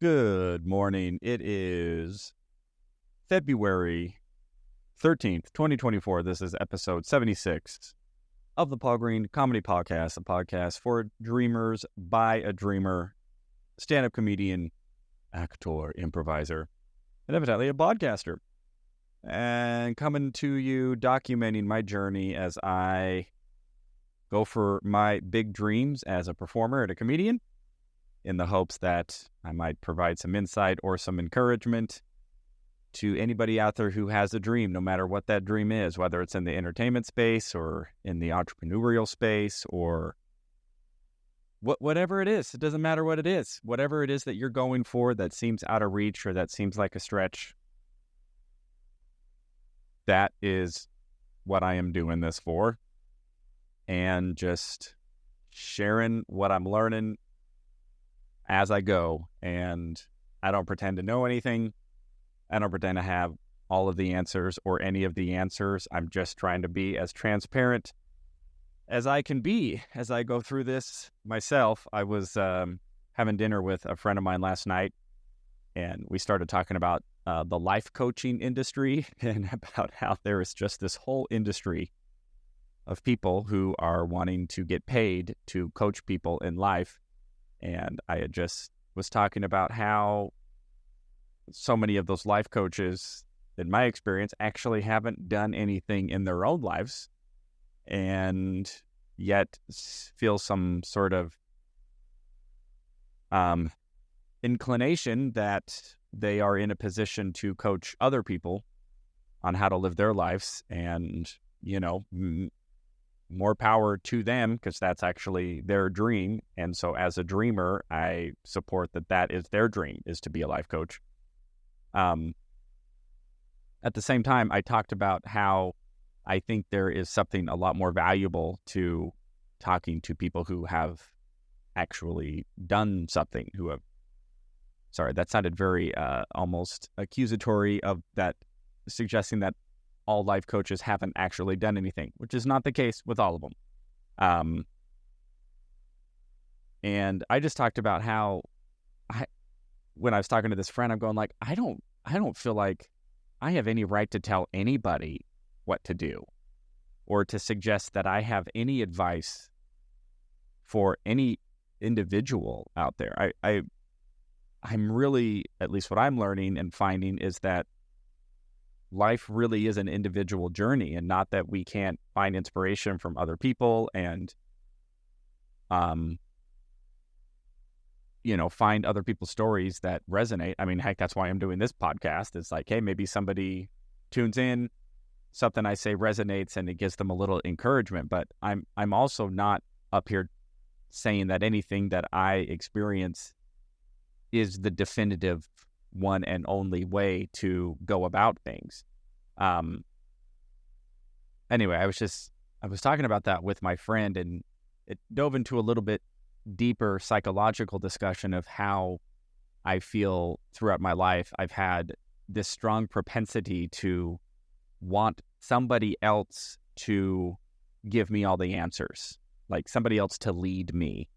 Good morning. It is February 13th, 2024. This is episode 76 of the Paul Green Comedy Podcast, a podcast for dreamers by a dreamer, stand-up comedian, actor, improviser, and evidently a podcaster. And coming to you, documenting my journey as I go for my big dreams as a performer and a comedian, in the hopes that I might provide some insight or some encouragement to anybody out there who has a dream, no matter what that dream is, whether it's in the entertainment space or in the entrepreneurial space or whatever it is. It doesn't matter what it is. Whatever it is that you're going for that seems out of reach or that seems like a stretch, that is what I am doing this for. And just sharing what I'm learning as I go. And I don't pretend to know anything. I don't pretend to have all of the answers or any of the answers. I'm just trying to be as transparent as I can be as I go through this myself. I was having dinner with a friend of mine last night, and we started talking about the life coaching industry and about how there is just this whole industry of people who are wanting to get paid to coach people in life. And I had just was talking about how so many of those life coaches, in my experience, actually haven't done anything in their own lives and yet feel some sort of inclination that they are in a position to coach other people on how to live their lives. And, more power to them, because that's actually their dream. And so as a dreamer, I support that is their dream, is to be a life coach. At the same time, I talked about how I think there is something a lot more valuable to talking to people who have actually done something, sorry, that sounded very almost accusatory of that, suggesting that all life coaches haven't actually done anything, which is not the case with all of them. And I just talked about how when I was talking to this friend, I'm going like, I don't feel like I have any right to tell anybody what to do or to suggest that I have any advice for any individual out there. I'm really, at least what I'm learning and finding, is that life really is an individual journey, and not that we can't find inspiration from other people and, find other people's stories that resonate. I mean, heck, that's why I'm doing this podcast. It's like, hey, maybe somebody tunes in, something I say resonates, and it gives them a little encouragement. But I'm also not up here saying that anything that I experience is the definitive one and only way to go about things. Anyway, I was talking about that with my friend, and it dove into a little bit deeper psychological discussion of how I feel throughout my life. I've had this strong propensity to want somebody else to give me all the answers, like somebody else to lead me.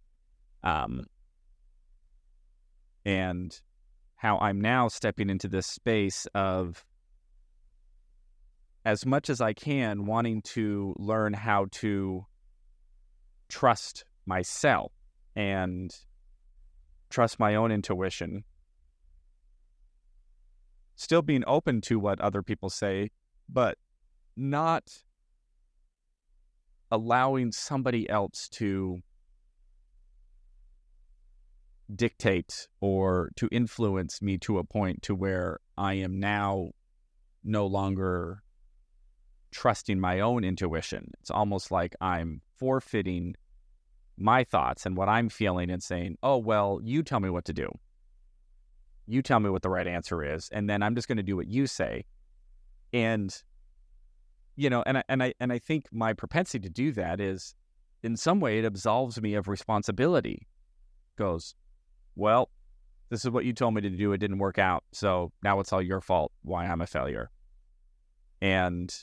And how I'm now stepping into this space of, as much as I can, wanting to learn how to trust myself and trust my own intuition, still being open to what other people say, but not allowing somebody else to dictate or to influence me to a point to where I am now no longer trusting my own intuition. It's almost like I'm forfeiting my thoughts and what I'm feeling and saying, oh, well, you tell me what to do. You tell me what the right answer is, and then I'm just going to do what you say. And, I think my propensity to do that is, in some way, it absolves me of responsibility. Goes, well, this is what you told me to do. It didn't work out. So now it's all your fault why I'm a failure. And,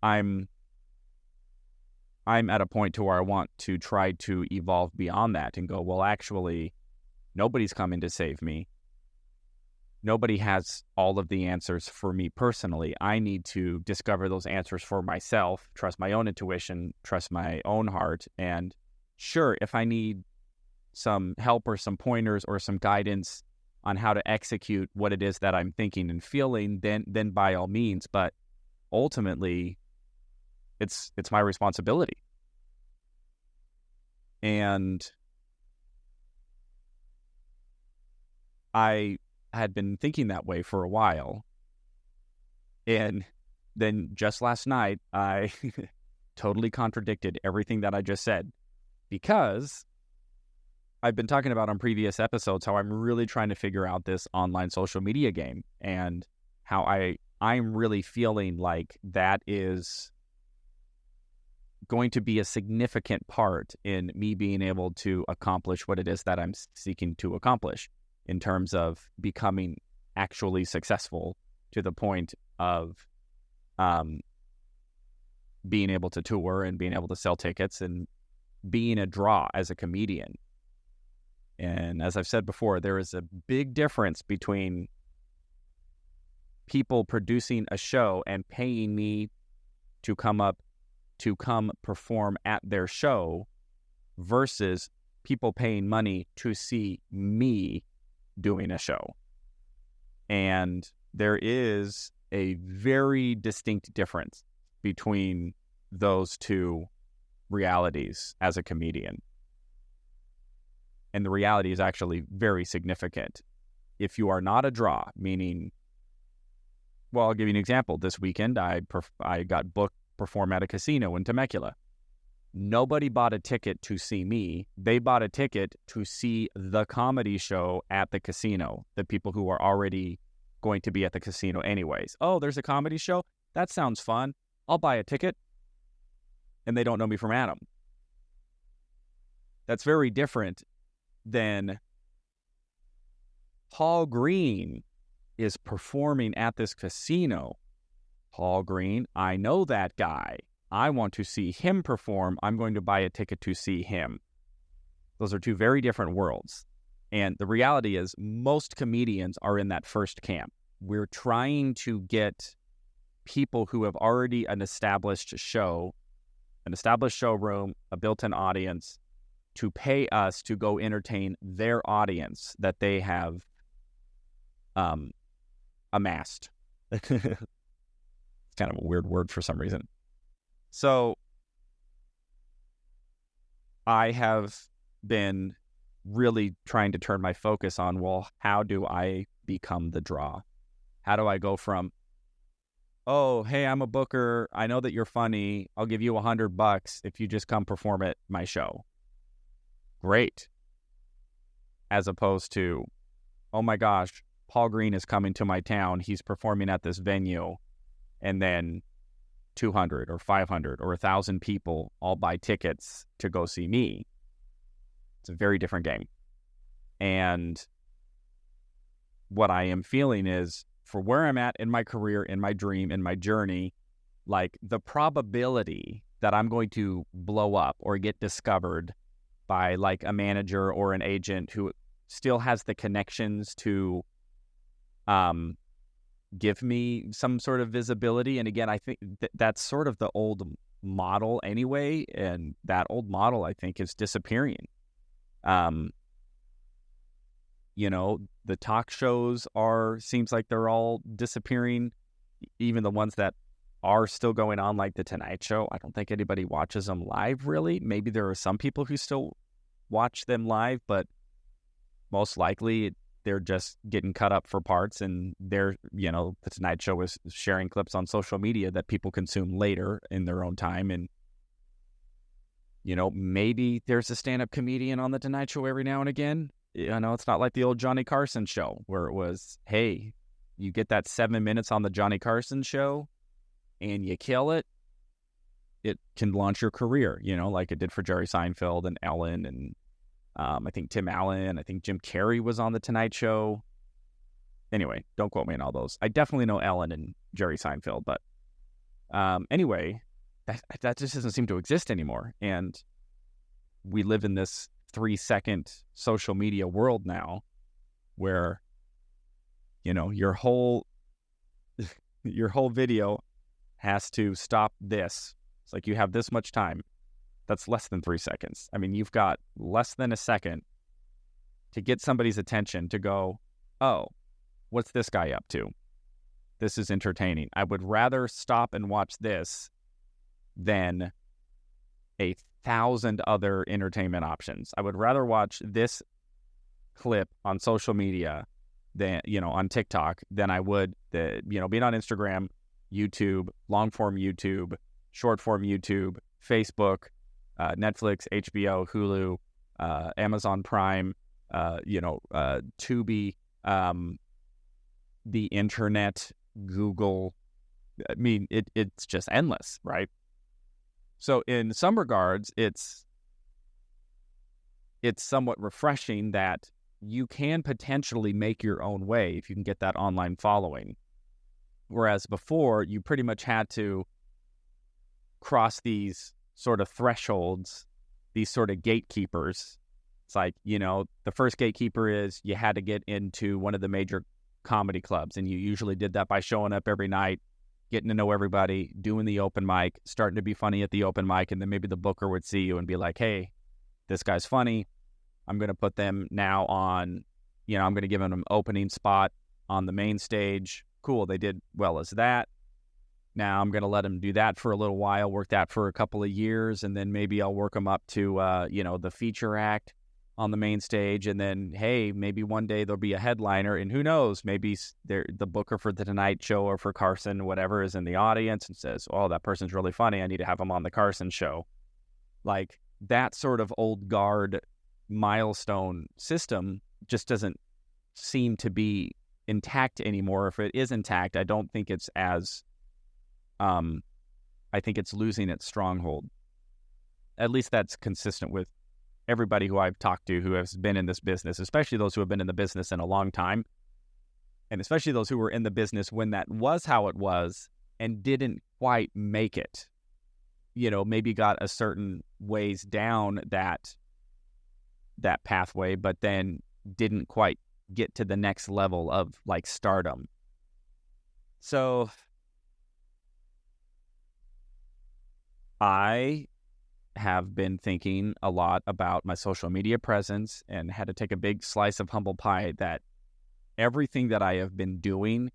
I'm I'm at a point to where I want to try to evolve beyond that and go, well, actually, nobody's coming to save me. Nobody has all of the answers for me personally. I need to discover those answers for myself, trust my own intuition, trust my own heart. And sure, if I need some help or some pointers or some guidance on how to execute what it is that I'm thinking and feeling, then by all means. But ultimately, it's my responsibility. And I had been thinking that way for a while. And then just last night, I totally contradicted everything that I just said, because I've been talking about on previous episodes how I'm really trying to figure out this online social media game, and how I'm really feeling like that is going to be a significant part in me being able to accomplish what it is that I'm seeking to accomplish in terms of becoming actually successful to the point of being able to tour and being able to sell tickets and being a draw as a comedian. And as I've said before, there is a big difference between people producing a show and paying me to come perform at their show versus people paying money to see me doing a show. And there is a very distinct difference between those two realities as a comedian. And the reality is actually very significant. If you are not a draw, meaning, well, I'll give you an example. This weekend, I got booked to perform at a casino in Temecula. Nobody bought a ticket to see me. They bought a ticket to see the comedy show at the casino, the people who are already going to be at the casino anyways. Oh, there's a comedy show? That sounds fun. I'll buy a ticket. And they don't know me from Adam. That's very different than Paul Green is performing at this casino. Paul Green, I know that guy. I want to see him perform. I'm going to buy a ticket to see him. Those are two very different worlds. And the reality is most comedians are in that first camp. We're trying to get people who have already an established showroom, a built-in audience, to pay us to go entertain their audience that they have amassed. It's kind of a weird word for some reason. So I have been really trying to turn my focus on, well, how do I become the draw? How do I go from, oh, hey, I'm a booker. I know that you're funny. I'll give you $100 if you just come perform at my show. Great. As opposed to, oh my gosh, Paul Green is coming to my town. He's performing at this venue. And then 200 or 500 or 1,000 people all buy tickets to go see me. It's a very different game. And what I am feeling is, for where I'm at in my career, in my dream, in my journey, like the probability that I'm going to blow up or get discovered by like a manager or an agent who still has the connections to give me some sort of visibility. And again, I think that's sort of the old model anyway. And that old model, I think, is disappearing. The talk shows seems like they're all disappearing. Even the ones that are still going on, like The Tonight Show, I don't think anybody watches them live, really. Maybe there are some people who still watch them live, but most likely they're just getting cut up for parts, and The Tonight Show is sharing clips on social media that people consume later in their own time. And, maybe there's a stand-up comedian on The Tonight Show every now and again. It's not like the old Johnny Carson show where it was, hey, you get that 7 minutes on the Johnny Carson show and you kill it. It can launch your career, like it did for Jerry Seinfeld and Ellen and I think Tim Allen. I think Jim Carrey was on The Tonight Show. Anyway, don't quote me on all those. I definitely know Ellen and Jerry Seinfeld. But anyway, that just doesn't seem to exist anymore. And we live in this 3-second social media world now where, your whole video has to stop this. It's like you have this much time. That's less than 3 seconds. I mean, you've got less than a second to get somebody's attention to go, oh, what's this guy up to? This is entertaining. I would rather stop and watch this than 1,000 other entertainment options. I would rather watch this clip on social media than, on TikTok than I would being on Instagram, YouTube, long form YouTube, short form YouTube, Facebook, Netflix, HBO, Hulu, Amazon Prime, Tubi, the internet, Google. I mean, it's just endless, right? So in some regards, it's somewhat refreshing that you can potentially make your own way if you can get that online following. Whereas before, you pretty much had to cross these sort of thresholds, these sort of gatekeepers. It's like, the first gatekeeper is you had to get into one of the major comedy clubs, and you usually did that by showing up every night, getting to know everybody, doing the open mic, starting to be funny at the open mic, and then maybe the booker would see you and be like, hey, this guy's funny. I'm going to put them now on, I'm going to give them an opening spot on the main stage. Cool, they did well as that. Now I'm going to let them do that for a little while, work that for a couple of years, and then maybe I'll work them up to, the feature act on the main stage. And then, hey, maybe one day there'll be a headliner, and who knows, maybe the booker for the Tonight Show or for Carson, whatever, is in the audience and says, oh, that person's really funny. I need to have him on the Carson show. Like that sort of old guard milestone system just doesn't seem to be intact anymore. If it is intact, I don't think it's as, I think it's losing its stronghold. At least that's consistent with everybody who I've talked to who has been in this business, especially those who have been in the business in a long time, and especially those who were in the business when that was how it was and didn't quite make it. Maybe got a certain ways down that pathway, but then didn't quite get to the next level of like stardom. So I have been thinking a lot about my social media presence and had to take a big slice of humble pie that everything that I have been doing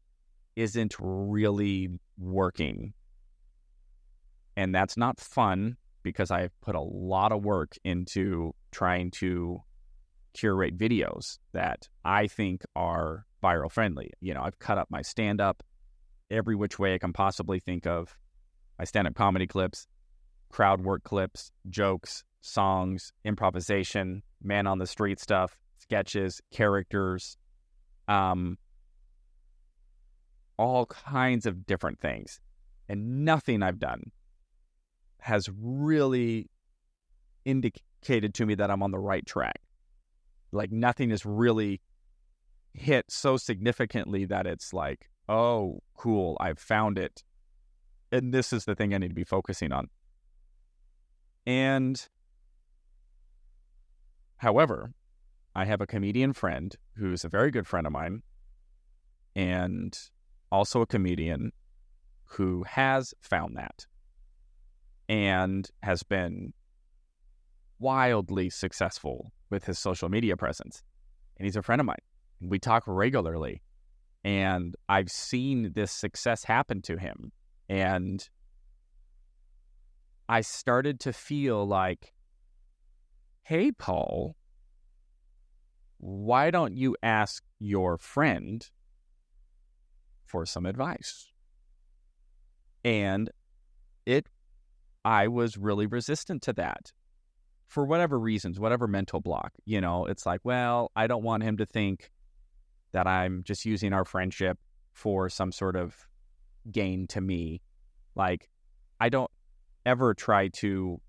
isn't really working. And that's not fun because I've put a lot of work into trying to curate videos that I think are viral friendly. I've cut up my stand-up every which way I can possibly think of. My stand-up comedy clips, crowd work clips, jokes, songs, improvisation, man on the street stuff, sketches, characters, all kinds of different things. And nothing I've done has really indicated to me that I'm on the right track. Like nothing has really hit so significantly that it's like, oh, cool, I've found it. And this is the thing I need to be focusing on. And however, I have a comedian friend who's a very good friend of mine and also a comedian who has found that and has been wildly successful with his social media presence. And he's a friend of mine. We talk regularly. And I've seen this success happen to him. And I started to feel like, hey, Paul, why don't you ask your friend for some advice? And I was really resistant to that for whatever reasons, whatever mental block. It's like, well, I don't want him to think that I'm just using our friendship for some sort of gain to me. Like, I don't ever try to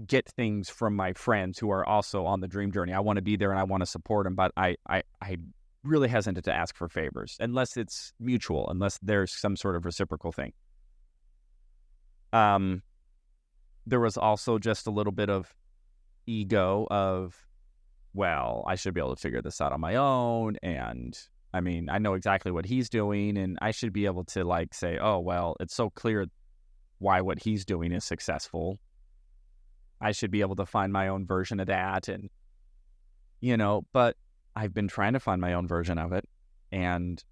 get things from my friends who are also on the dream journey. I want to be there and I want to support them, but I really hesitant to ask for favors unless it's mutual, unless there's some sort of reciprocal thing. There was also just a little bit of ego of, well, I should be able to figure this out on my own. And I mean, I know exactly what he's doing, and I should be able to like say, oh, well, it's so clear why what he's doing is successful. I should be able to find my own version of that. And, but I've been trying to find my own version of it, and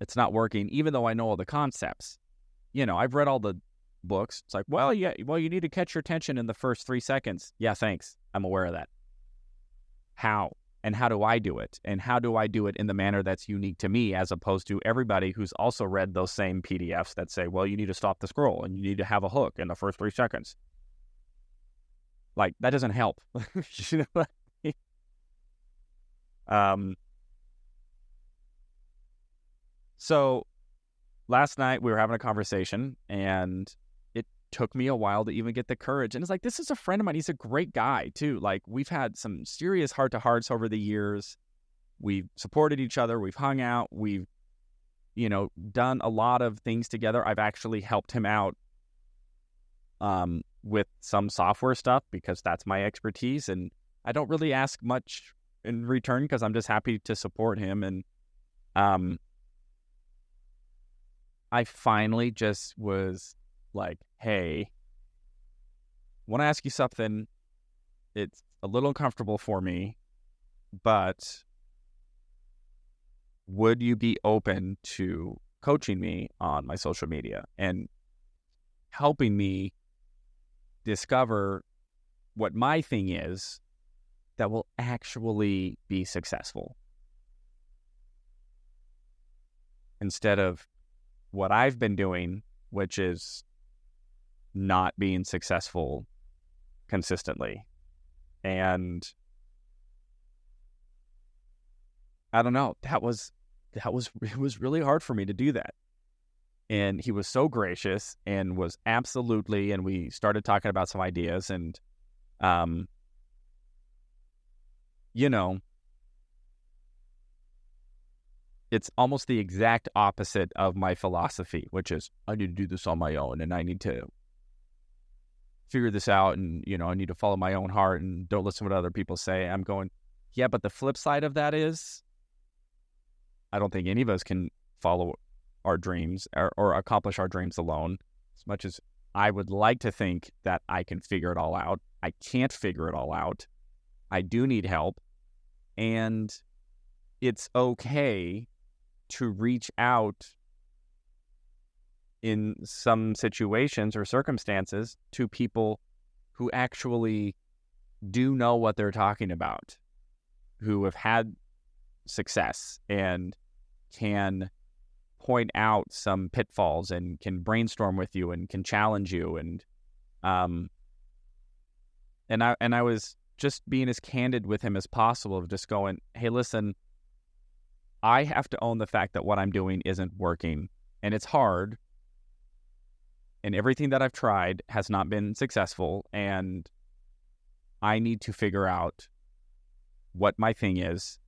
it's not working, even though I know all the concepts. I've read all the books. It's like, well, yeah, you need to catch your attention in the first 3 seconds. Yeah, thanks. I'm aware of that. How? And how do I do it? And how do I do it in the manner that's unique to me, as opposed to everybody who's also read those same PDFs that say, well, you need to stop the scroll and you need to have a hook in the first 3 seconds. Like, that doesn't help. You know what I mean? So last night we were having a conversation, and it took me a while to even get the courage. And it's like, this is a friend of mine. He's a great guy too. Like, we've had some serious heart-to-hearts over the years. We've supported each other. We've hung out. We've, done a lot of things together. I've actually helped him out with some software stuff because that's my expertise. And I don't really ask much in return because I'm just happy to support him. And I finally just was like, hey, I want to ask you something. It's a little uncomfortable for me, but would you be open to coaching me on my social media and helping me discover what my thing is that will actually be successful, instead of what I've been doing, which is not being successful consistently. And I don't know, it was really hard for me to do that. And he was so gracious and was absolutely, and we started talking about some ideas, and it's almost the exact opposite of my philosophy, which is I need to do this on my own, and I need to figure this out, and, I need to follow my own heart and don't listen to what other people say. I'm going, yeah, but the flip side of that is I don't think any of us can follow our dreams or accomplish our dreams alone. As much as I would like to think that I can figure it all out, I can't figure it all out. I do need help, and it's okay to reach out in some situations or circumstances to people who actually do know what they're talking about, who have had success and can point out some pitfalls and can brainstorm with you and can challenge you. And I was just being as candid with him as possible, of just going, hey, listen, I have to own the fact that what I'm doing isn't working, and it's hard, and everything that I've tried has not been successful, and I need to figure out what my thing is.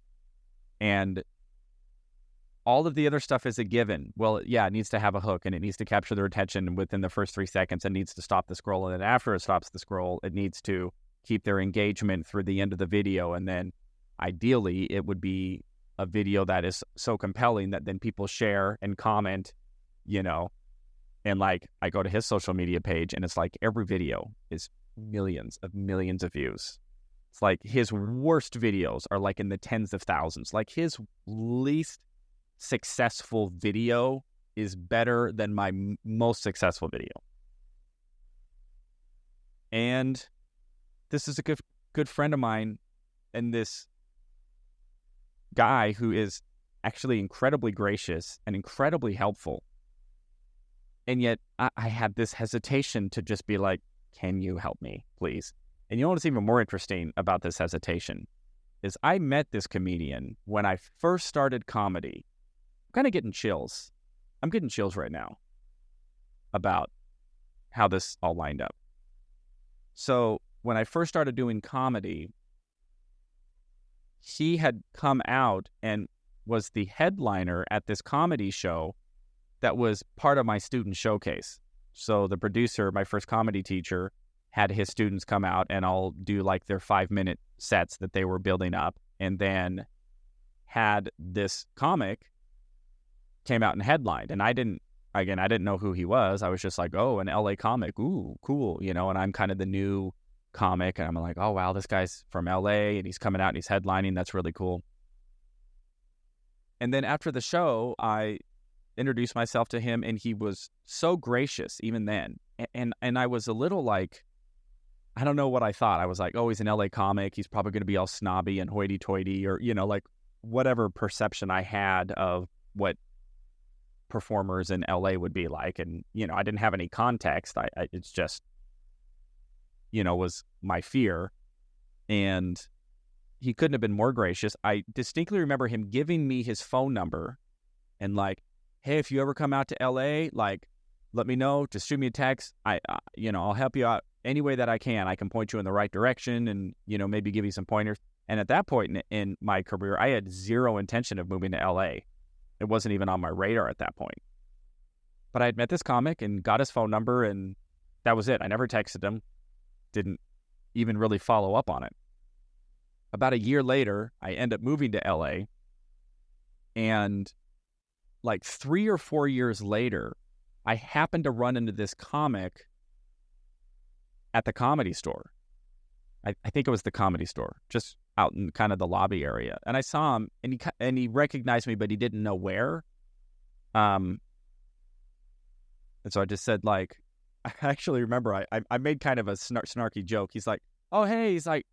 And all of the other stuff is a given. Well, yeah, it needs to have a hook, and it needs to capture their attention within the first 3 seconds. It needs to stop the scroll, and then after it stops the scroll, it needs to keep their engagement through the end of the video. And then ideally, it would be a video that is so compelling that then people share and comment, and like, I go to his social media page, and it's like every video is millions of views. It's like his worst videos are like in the tens of thousands. Like, his least successful video is better than my most successful video. And this is a good friend of mine, and this guy who is actually incredibly gracious and incredibly helpful. And yet I had this hesitation to just be like, can you help me, please? And you know what's even more interesting about this hesitation is I met this comedian when I first started comedy. I'm kind of getting chills. I'm getting chills right now about how this all lined up. So when I first started doing comedy, he had come out and was the headliner at this comedy show that was part of my student showcase. So the producer, my first comedy teacher, had his students come out and I'll do like their 5-minute sets that they were building up, and then had this comic came out and headlined. And I didn't know who he was. I was just like, oh, an LA comic. Ooh, cool. And I'm kind of the new comic. And I'm like, oh, wow, this guy's from LA and he's coming out and he's headlining. That's really cool. And then after the show, I introduced myself to him and he was so gracious even then. And I was a little like, I don't know what I thought. I was like, oh, he's an LA comic. He's probably going to be all snobby and hoity-toity, or, like whatever perception I had of what performers in LA would be like. And, I didn't have any context. It's just, was my fear. And he couldn't have been more gracious. I distinctly remember him giving me his phone number and like, hey, if you ever come out to LA, like, let me know. Just shoot me a text. I'll help you out any way that I can. I can point you in the right direction and, maybe give you some pointers. And at that point in my career, I had zero intention of moving to LA. It wasn't even on my radar at that point. But I had met this comic and got his phone number, and that was it. I never texted him. Didn't even really follow up on it. About a year later, I end up moving to LA. And like 3 or 4 years later, I happened to run into this comic at the Comedy Store. I think it was the Comedy Store, just out in kind of the lobby area. And I saw him, and he recognized me, but he didn't know where. And so I just said, like, I actually remember I made kind of a snarky joke. He's like, oh, hey, he's like,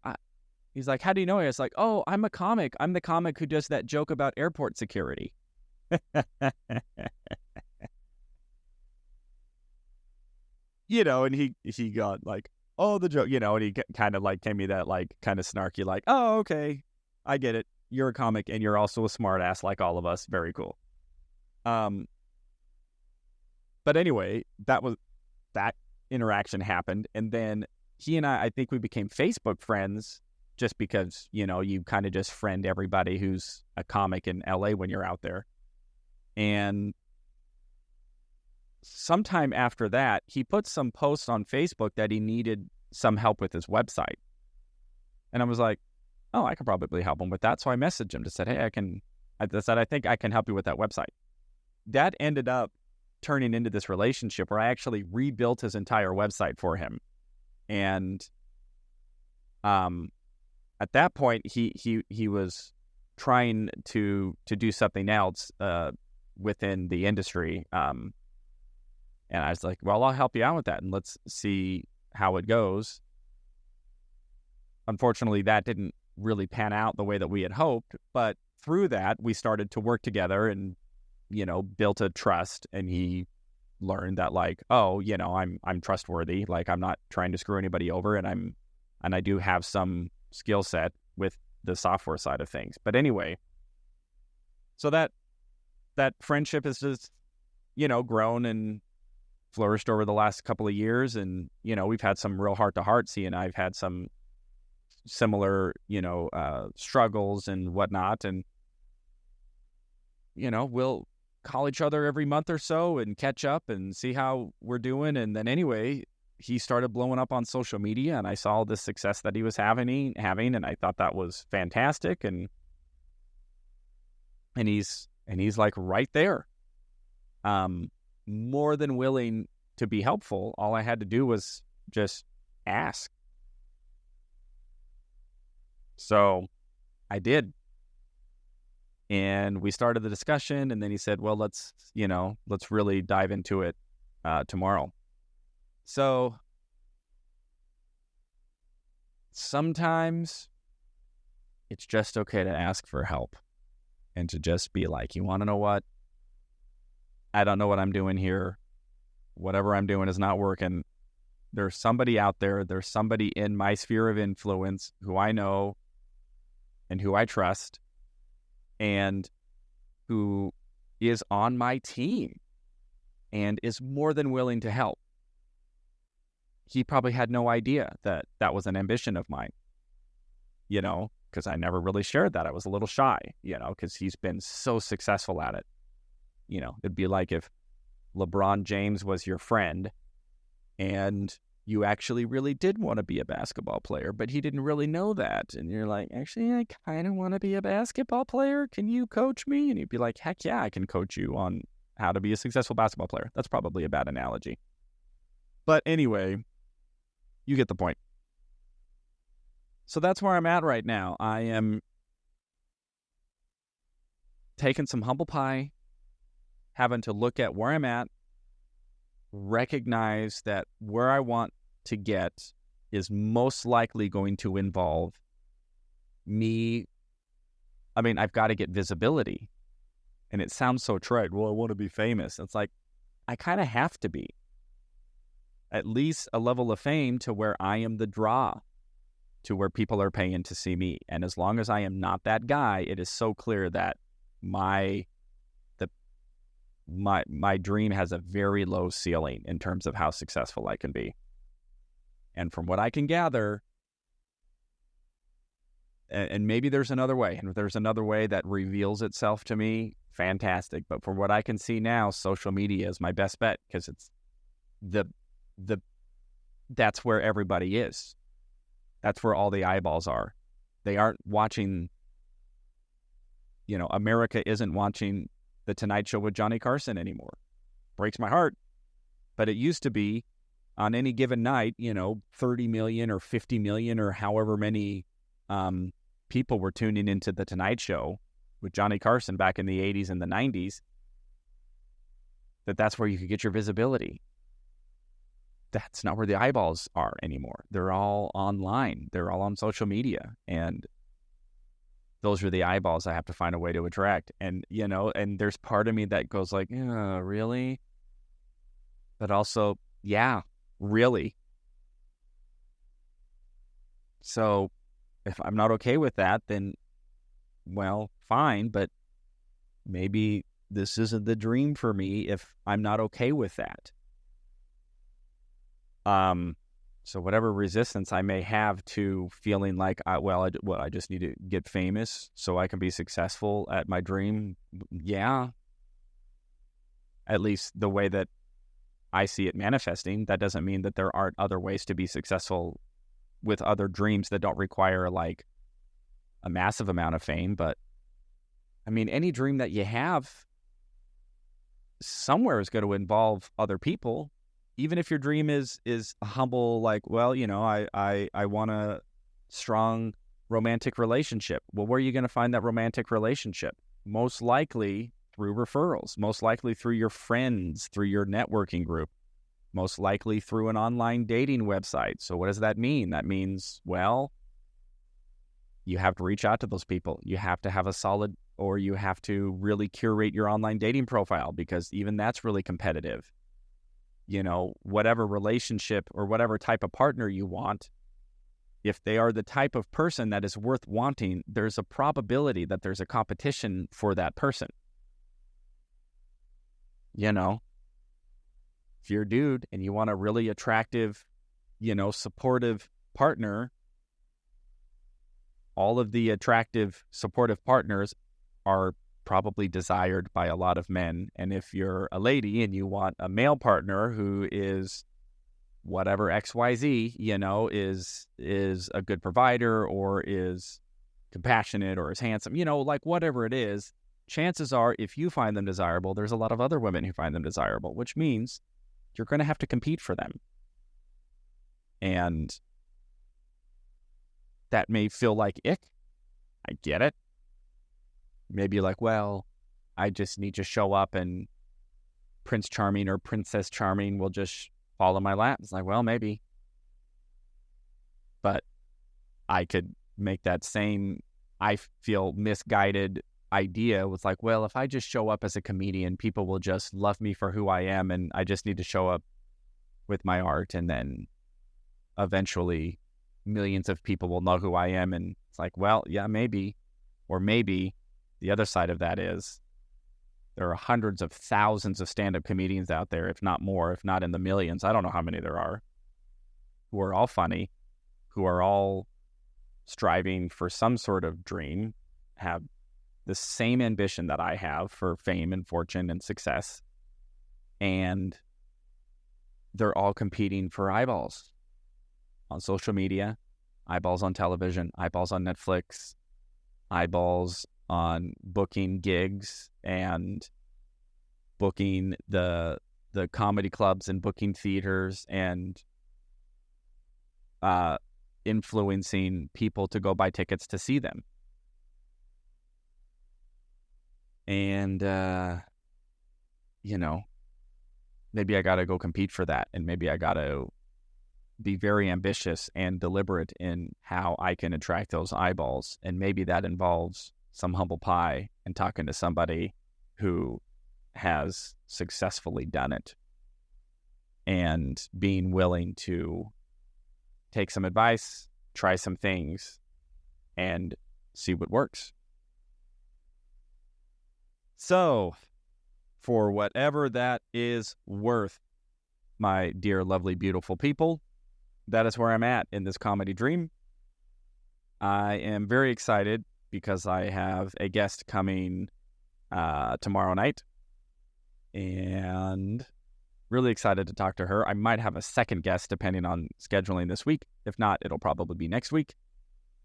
how do you know me? I was like, oh, I'm a comic. I'm the comic who does that joke about airport security. And he got like, oh, the joke, and he kind of like gave me that like kind of snarky, like, oh, okay, I get it. You're a comic and you're also a smart ass like all of us. Very cool. But anyway, that interaction happened. And then he and I think we became Facebook friends just because, you kind of just friend everybody who's a comic in LA when you're out there. And sometime after that, he put some posts on Facebook that he needed some help with his website. And I was like, oh, I could probably help him with that. So I messaged him to say, hey, I think I can help you with that website. That ended up turning into this relationship where I actually rebuilt his entire website for him. And at that point, he was trying to do something else within the industry. And I was like, well, I'll help you out with that and let's see how it goes. Unfortunately, that didn't really pan out the way that we had hoped. But through that, we started to work together and, built a trust. And he learned that like, oh, I'm trustworthy. Like I'm not trying to screw anybody over. And I do have some skill set with the software side of things. But anyway, so that friendship has just, grown and flourished over the last couple of years. And, we've had some real heart-to-hearts. He and I've had some similar, struggles and whatnot. And, we'll call each other every month or so and catch up and see how we're doing. And then anyway, he started blowing up on social media and I saw the success that he was having, and I thought that was fantastic. And he's like right there. More than willing to be helpful. All I had to do was just ask. So I did. And we started the discussion, and then he said, well, let's really dive into it tomorrow. So sometimes it's just okay to ask for help and to just be like, you want to know what? I don't know what I'm doing here. Whatever I'm doing is not working. There's somebody out there. There's somebody in my sphere of influence who I know and who I trust and who is on my team and is more than willing to help. He probably had no idea that that was an ambition of mine, because because I never really shared that. I was a little shy, because he's been so successful at it. It'd be like if LeBron James was your friend and you actually really did want to be a basketball player, but he didn't really know that. And you're like, actually, I kind of want to be a basketball player. Can you coach me? And he'd be like, heck yeah, I can coach you on how to be a successful basketball player. That's probably a bad analogy. But anyway, you get the point. So that's where I'm at right now. I am taking some humble pie, having to look at where I'm at, recognize that where I want to get is most likely going to involve me. I mean, I've got to get visibility. And it sounds so trite. Well, I want to be famous. It's like, I kind of have to be. At least a level of fame to where I am the draw, to where people are paying to see me. And as long as I am not that guy, it is so clear that my dream has a very low ceiling in terms of how successful I can be. And from what I can gather, and maybe there's another way, and if there's another way that reveals itself to me, fantastic. But from what I can see now, social media is my best bet, because it's that's where everybody is. That's where all the eyeballs are. They aren't watching, America isn't watching The Tonight Show with Johnny Carson anymore. Breaks my heart. But it used to be, on any given night, 30 million or 50 million or however many people were tuning into The Tonight Show with Johnny Carson back in the 80s and the 90s, that's where you could get your visibility. That's not where the eyeballs are anymore. They're all online. They're all on social media. And those are the eyeballs I have to find a way to attract. And, and there's part of me that goes like, really? But also, yeah, really. So if I'm not okay with that, then, well, fine. But maybe this isn't the dream for me if I'm not okay with that. So whatever resistance I may have to feeling like, I just need to get famous so I can be successful at my dream. Yeah. At least the way that I see it manifesting. That doesn't mean that there aren't other ways to be successful with other dreams that don't require like a massive amount of fame. But I mean, any dream that you have somewhere is going to involve other people. Even if your dream is humble, like, I want a strong romantic relationship. Well, where are you going to find that romantic relationship? Most likely through referrals, most likely through your friends, through your networking group, most likely through an online dating website. So what does that mean? That means, you have to reach out to those people. You have to have or you have to really curate your online dating profile, because even that's really competitive. Whatever relationship or whatever type of partner you want, if they are the type of person that is worth wanting, there's a probability that there's a competition for that person. If you're a dude and you want a really attractive, supportive partner, all of the attractive, supportive partners are probably desired by a lot of men. And if you're a lady and you want a male partner who is whatever XYZ, is a good provider or is compassionate or is handsome, like whatever it is, chances are if you find them desirable, there's a lot of other women who find them desirable, which means you're going to have to compete for them. And that may feel like ick. I get it. Maybe like, I just need to show up and Prince Charming or Princess Charming will just fall in my lap. It's like, maybe. But I could make that same, I feel, misguided idea with like, if I just show up as a comedian, people will just love me for who I am, and I just need to show up with my art, and then eventually millions of people will know who I am. And it's like, maybe. Or maybe the other side of that is there are hundreds of thousands of stand-up comedians out there, if not more, if not in the millions. I don't know how many there are, who are all funny, who are all striving for some sort of dream, have the same ambition that I have for fame and fortune and success. And they're all competing for eyeballs on social media, eyeballs on television, eyeballs on Netflix, eyeballs on booking gigs and booking the comedy clubs and booking theaters and influencing people to go buy tickets to see them. And, maybe I got to go compete for that. And maybe I got to be very ambitious and deliberate in how I can attract those eyeballs. And maybe that involves some humble pie and talking to somebody who has successfully done it and being willing to take some advice, try some things, and see what works. So, for whatever that is worth, my dear, lovely, beautiful people, that is where I'm at in this comedy dream. I am very excited because I have a guest coming tomorrow night, and really excited to talk to her. I might have a second guest depending on scheduling this week. If not, it'll probably be next week.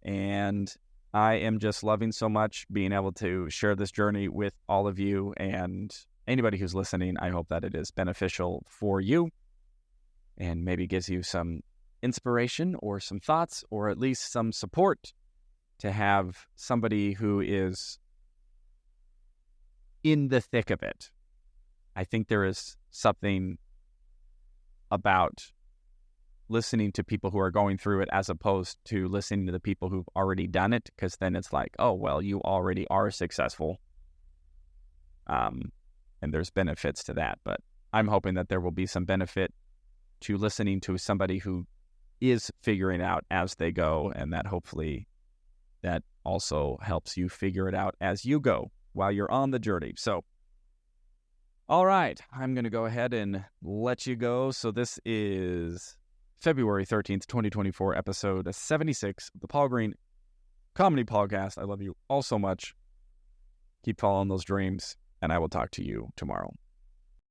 And I am just loving so much being able to share this journey with all of you and anybody who's listening. I hope that it is beneficial for you and maybe gives you some inspiration or some thoughts or at least some support to have somebody who is in the thick of it. I think there is something about listening to people who are going through it as opposed to listening to the people who've already done it, because then it's like, oh, well, you already are successful. And there's benefits to that. But I'm hoping that there will be some benefit to listening to somebody who is figuring out as they go, and that hopefully that also helps you figure it out as you go while you're on the journey. So, all right, I'm going to go ahead and let you go. So this is February 13th, 2024, episode 76 of the Paul Green Comedy PaulCast. I love you all so much. Keep following those dreams, and I will talk to you tomorrow.